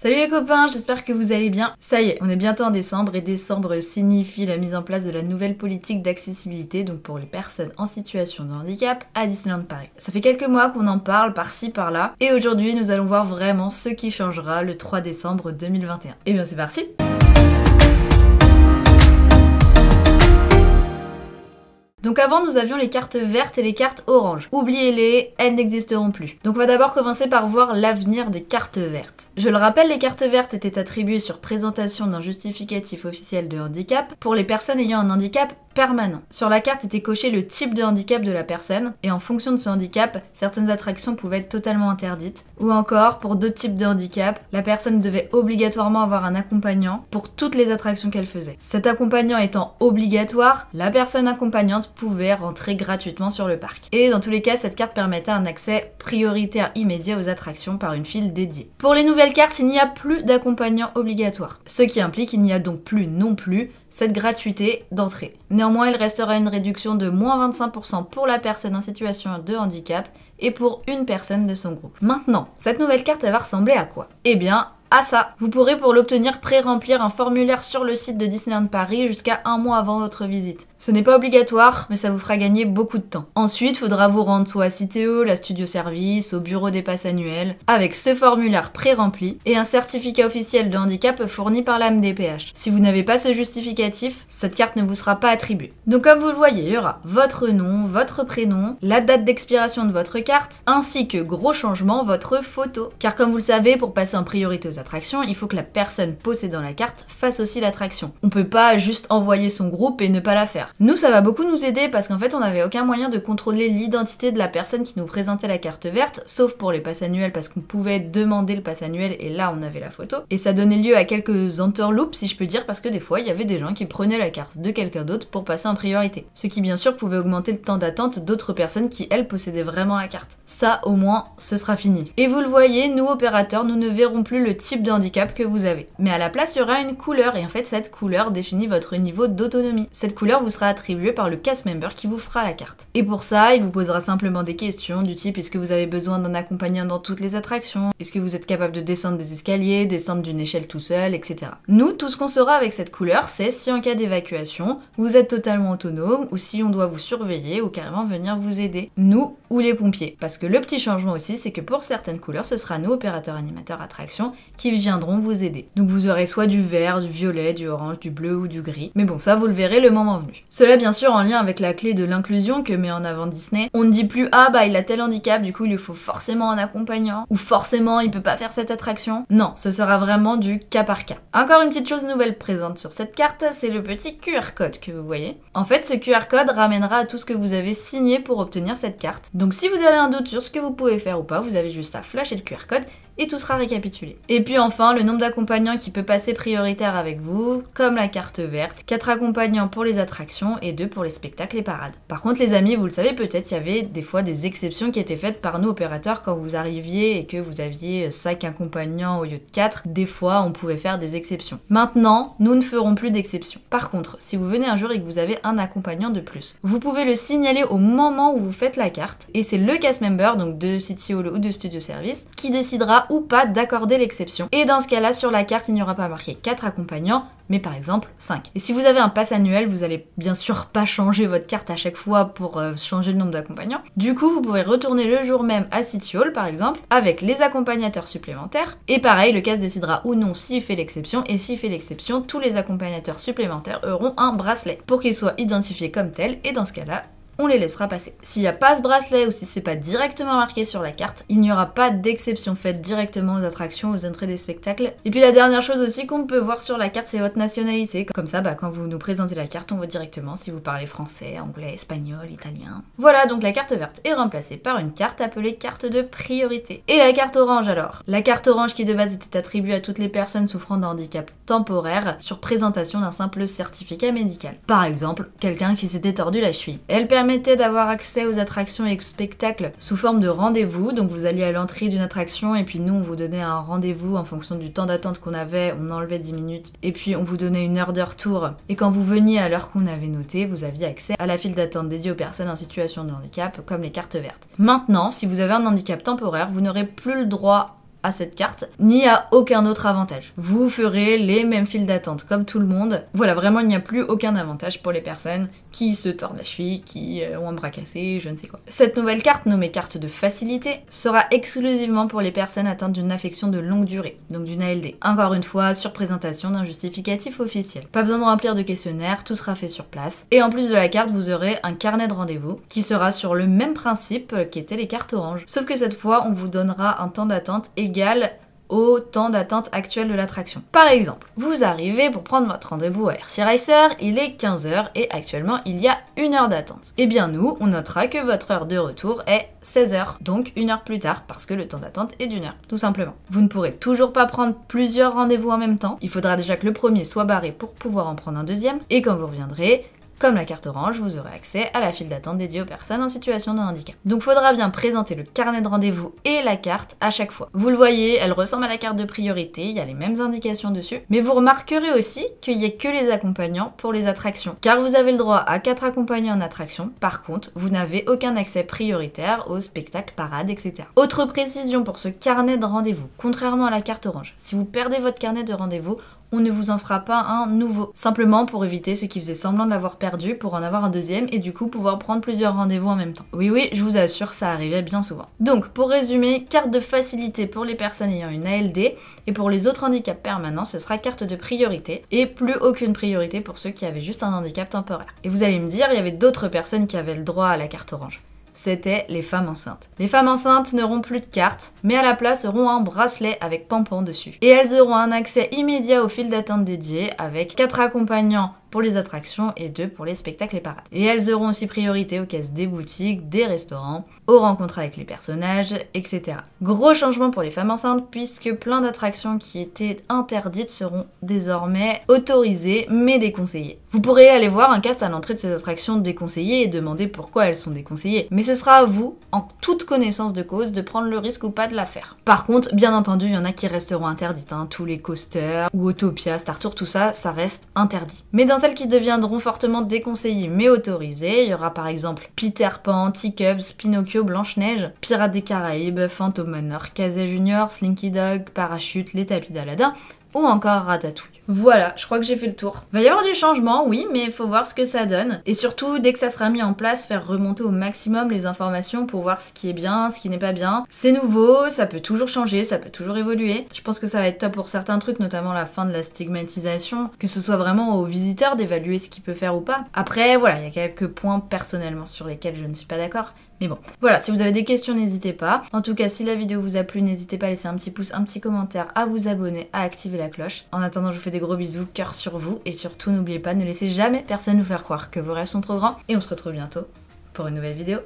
Salut les copains, j'espère que vous allez bien. Ça y est, on est bientôt en décembre et décembre signifie la mise en place de la nouvelle politique d'accessibilité, donc pour les personnes en situation de handicap à Disneyland Paris. Ça fait quelques mois qu'on en parle par-ci par-là et aujourd'hui nous allons voir vraiment ce qui changera le 3 décembre 2021. Et bien c'est parti! Donc avant, nous avions les cartes vertes et les cartes oranges. Oubliez-les, elles n'existeront plus. Donc on va d'abord commencer par voir l'avenir des cartes vertes. Je le rappelle, les cartes vertes étaient attribuées sur présentation d'un justificatif officiel de handicap pour les personnes ayant un handicap permanent. Sur la carte était coché le type de handicap de la personne, et en fonction de ce handicap, certaines attractions pouvaient être totalement interdites. Ou encore, pour d'autres types de handicap, la personne devait obligatoirement avoir un accompagnant pour toutes les attractions qu'elle faisait. Cet accompagnant étant obligatoire, la personne accompagnante pouvait rentrer gratuitement sur le parc. Et dans tous les cas, cette carte permettait un accès prioritaire immédiat aux attractions par une file dédiée. Pour les nouvelles cartes, il n'y a plus d'accompagnant obligatoire, ce qui implique qu'il n'y a donc plus non plus cette gratuité d'entrée. Néanmoins, il restera une réduction de moins 25% pour la personne en situation de handicap et pour une personne de son groupe. Maintenant, cette nouvelle carte, elle va ressembler à quoi? Eh bien, à ça. Vous pourrez pour l'obtenir pré-remplir un formulaire sur le site de Disneyland Paris jusqu'à un mois avant votre visite. Ce n'est pas obligatoire, mais ça vous fera gagner beaucoup de temps. Ensuite, il faudra vous rendre soit à Citeo, la Studio Service, au bureau des passes annuels, avec ce formulaire pré-rempli et un certificat officiel de handicap fourni par la MDPH. Si vous n'avez pas ce justificatif, cette carte ne vous sera pas attribuée. Donc comme vous le voyez, il y aura votre nom, votre prénom, la date d'expiration de votre carte, ainsi que, gros changement, votre photo. Car comme vous le savez, pour passer en priorité aux attractions, il faut que la personne possédant la carte fasse aussi l'attraction. On peut pas juste envoyer son groupe et ne pas la faire. Nous, ça va beaucoup nous aider parce qu'en fait, on n'avait aucun moyen de contrôler l'identité de la personne qui nous présentait la carte verte, sauf pour les passes annuelles parce qu'on pouvait demander le pass annuel et là, on avait la photo. Et ça donnait lieu à quelques entourloupes, si je peux dire, parce que des fois, il y avait des gens qui prenaient la carte de quelqu'un d'autre pour passer en priorité. Ce qui, bien sûr, pouvait augmenter le temps d'attente d'autres personnes qui, elles, possédaient vraiment la carte. Ça, au moins, ce sera fini. Et vous le voyez, nous, opérateurs, nous ne verrons plus le type de handicap que vous avez. Mais à la place, il y aura une couleur et en fait, cette couleur définit votre niveau d'autonomie. Cette couleur vous sera attribuée par le cast member qui vous fera la carte. Et pour ça, il vous posera simplement des questions du type est-ce que vous avez besoin d'un accompagnant dans toutes les attractions? Est-ce que vous êtes capable de descendre des escaliers, descendre d'une échelle tout seul, etc. Nous, tout ce qu'on saura avec cette couleur, c'est si en cas d'évacuation, vous êtes totalement autonome ou si on doit vous surveiller ou carrément venir vous aider. Nous ou les pompiers. Parce que le petit changement aussi, c'est que pour certaines couleurs, ce sera nous, opérateurs animateurs attractions, qui viendront vous aider. Donc vous aurez soit du vert, du violet, du orange, du bleu ou du gris. Mais bon, ça vous le verrez le moment venu. Cela bien sûr en lien avec la clé de l'inclusion que met en avant Disney. On ne dit plus ah bah il a tel handicap, du coup il lui faut forcément un accompagnant ou forcément il peut pas faire cette attraction. Non, ce sera vraiment du cas par cas. Encore une petite chose nouvelle présente sur cette carte, c'est le petit QR code que vous voyez. En fait, ce QR code ramènera à tout ce que vous avez signé pour obtenir cette carte. Donc si vous avez un doute sur ce que vous pouvez faire ou pas, vous avez juste à flasher le QR code et tout sera récapitulé. Et puis enfin, le nombre d'accompagnants qui peut passer prioritaire avec vous, comme la carte verte, 4 accompagnants pour les attractions et 2 pour les spectacles et parades. Par contre les amis, vous le savez peut-être, il y avait des fois des exceptions qui étaient faites par nous opérateurs quand vous arriviez et que vous aviez 5 accompagnants au lieu de 4, des fois on pouvait faire des exceptions. Maintenant, nous ne ferons plus d'exceptions. Par contre, si vous venez un jour et que vous avez un accompagnant de plus, vous pouvez le signaler au moment où vous faites la carte et c'est le cast member, donc de City Hall ou de Studio Service, qui décidera ou pas d'accorder l'exception. Et dans ce cas-là, sur la carte, il n'y aura pas marqué 4 accompagnants, mais par exemple 5. Et si vous avez un pass annuel, vous allez bien sûr pas changer votre carte à chaque fois pour changer le nombre d'accompagnants. Du coup, vous pourrez retourner le jour même à City Hall, par exemple, avec les accompagnateurs supplémentaires. Et pareil, le cast décidera ou non s'il fait l'exception, et s'il fait l'exception, tous les accompagnateurs supplémentaires auront un bracelet pour qu'ils soient identifiés comme tels, et dans ce cas-là, on les laissera passer. S'il n'y a pas ce bracelet ou si c'est pas directement marqué sur la carte, il n'y aura pas d'exception faite directement aux attractions, aux entrées des spectacles. Et puis la dernière chose aussi qu'on peut voir sur la carte, c'est votre nationalité. Comme ça, quand vous nous présentez la carte, on voit directement si vous parlez français, anglais, espagnol, italien. Voilà, donc la carte verte est remplacée par une carte appelée carte de priorité. Et la carte orange alors? La carte orange qui de base était attribuée à toutes les personnes souffrant d'un handicap temporaire sur présentation d'un simple certificat médical. Par exemple, quelqu'un qui s'était tordu la cheville. Elle permettait d'avoir accès aux attractions et aux spectacles sous forme de rendez-vous, donc vous alliez à l'entrée d'une attraction et puis nous on vous donnait un rendez-vous en fonction du temps d'attente qu'on avait, on enlevait 10 minutes et puis on vous donnait une heure de retour et quand vous veniez à l'heure qu'on avait notée, vous aviez accès à la file d'attente dédiée aux personnes en situation de handicap comme les cartes vertes. Maintenant, si vous avez un handicap temporaire, vous n'aurez plus le droit à cette carte, ni à aucun autre avantage. Vous ferez les mêmes files d'attente comme tout le monde. Voilà, vraiment, il n'y a plus aucun avantage pour les personnes qui se tordent la cheville, qui ont un bras cassé, je ne sais quoi. Cette nouvelle carte, nommée carte de facilité, sera exclusivement pour les personnes atteintes d'une affection de longue durée, donc d'une ALD. Encore une fois, sur présentation d'un justificatif officiel. Pas besoin de remplir de questionnaire, tout sera fait sur place. Et en plus de la carte, vous aurez un carnet de rendez-vous qui sera sur le même principe qu'étaient les cartes orange. Sauf que cette fois, on vous donnera un temps d'attente égal au temps d'attente actuel de l'attraction. Par exemple, vous arrivez pour prendre votre rendez-vous à RC Racer, il est 15h et actuellement il y a 1 heure d'attente. Et bien nous, on notera que votre heure de retour est 16h, donc 1 heure plus tard, parce que le temps d'attente est d'1 heure, tout simplement. Vous ne pourrez toujours pas prendre plusieurs rendez-vous en même temps, il faudra déjà que le premier soit barré pour pouvoir en prendre un deuxième, et quand vous reviendrez, comme la carte orange, vous aurez accès à la file d'attente dédiée aux personnes en situation de handicap. Donc faudra bien présenter le carnet de rendez-vous et la carte à chaque fois. Vous le voyez, elle ressemble à la carte de priorité, il y a les mêmes indications dessus, mais vous remarquerez aussi qu'il n'y a que les accompagnants pour les attractions, car vous avez le droit à 4 accompagnants en attraction, par contre, vous n'avez aucun accès prioritaire aux spectacles, parades, etc. Autre précision pour ce carnet de rendez-vous, contrairement à la carte orange, si vous perdez votre carnet de rendez-vous, on ne vous en fera pas un nouveau. Simplement pour éviter ceux qui faisaient semblant de l'avoir perdu pour en avoir un deuxième et du coup pouvoir prendre plusieurs rendez-vous en même temps. Oui, je vous assure, ça arrivait bien souvent. Donc, pour résumer, carte de facilité pour les personnes ayant une ALD et pour les autres handicaps permanents, ce sera carte de priorité et plus aucune priorité pour ceux qui avaient juste un handicap temporaire. Et vous allez me dire, il y avait d'autres personnes qui avaient le droit à la carte orange. C'était les femmes enceintes. Les femmes enceintes n'auront plus de carte, mais à la place auront un bracelet avec pompon dessus. Et elles auront un accès immédiat aux files d'attente dédiées avec 4 accompagnants pour les attractions et 2 pour les spectacles et parades. Et elles auront aussi priorité aux caisses des boutiques, des restaurants, aux rencontres avec les personnages, etc. Gros changement pour les femmes enceintes puisque plein d'attractions qui étaient interdites seront désormais autorisées mais déconseillées. Vous pourrez aller voir un cast à l'entrée de ces attractions déconseillées et demander pourquoi elles sont déconseillées. Mais ce sera à vous, en toute connaissance de cause, de prendre le risque ou pas de la faire. Par contre, bien entendu, il y en a qui resteront interdites. Tous les coasters ou Autopia, Star Tour, tout ça, ça reste interdit. Mais dans celles qui deviendront fortement déconseillées mais autorisées, il y aura par exemple Peter Pan, Teacups, Pinocchio, Blanche-Neige, Pirates des Caraïbes, Phantom Manor, Casey Junior, Slinky Dog, Parachute, Les Tapis d'Aladin ou encore Ratatouille. Voilà, je crois que j'ai fait le tour. Va y avoir du changement, oui, mais il faut voir ce que ça donne. Et surtout, dès que ça sera mis en place, faire remonter au maximum les informations pour voir ce qui est bien, ce qui n'est pas bien. C'est nouveau, ça peut toujours changer, ça peut toujours évoluer. Je pense que ça va être top pour certains trucs, notamment la fin de la stigmatisation, que ce soit vraiment aux visiteurs d'évaluer ce qu'il peut faire ou pas. Après, voilà, il y a quelques points personnellement sur lesquels je ne suis pas d'accord. Mais bon, voilà, si vous avez des questions, n'hésitez pas. En tout cas, si la vidéo vous a plu, n'hésitez pas à laisser un petit pouce, un petit commentaire, à vous abonner, à activer la cloche. En attendant, je vous fais des gros bisous, cœur sur vous. Et surtout, n'oubliez pas, ne laissez jamais personne vous faire croire que vos rêves sont trop grands. Et on se retrouve bientôt pour une nouvelle vidéo.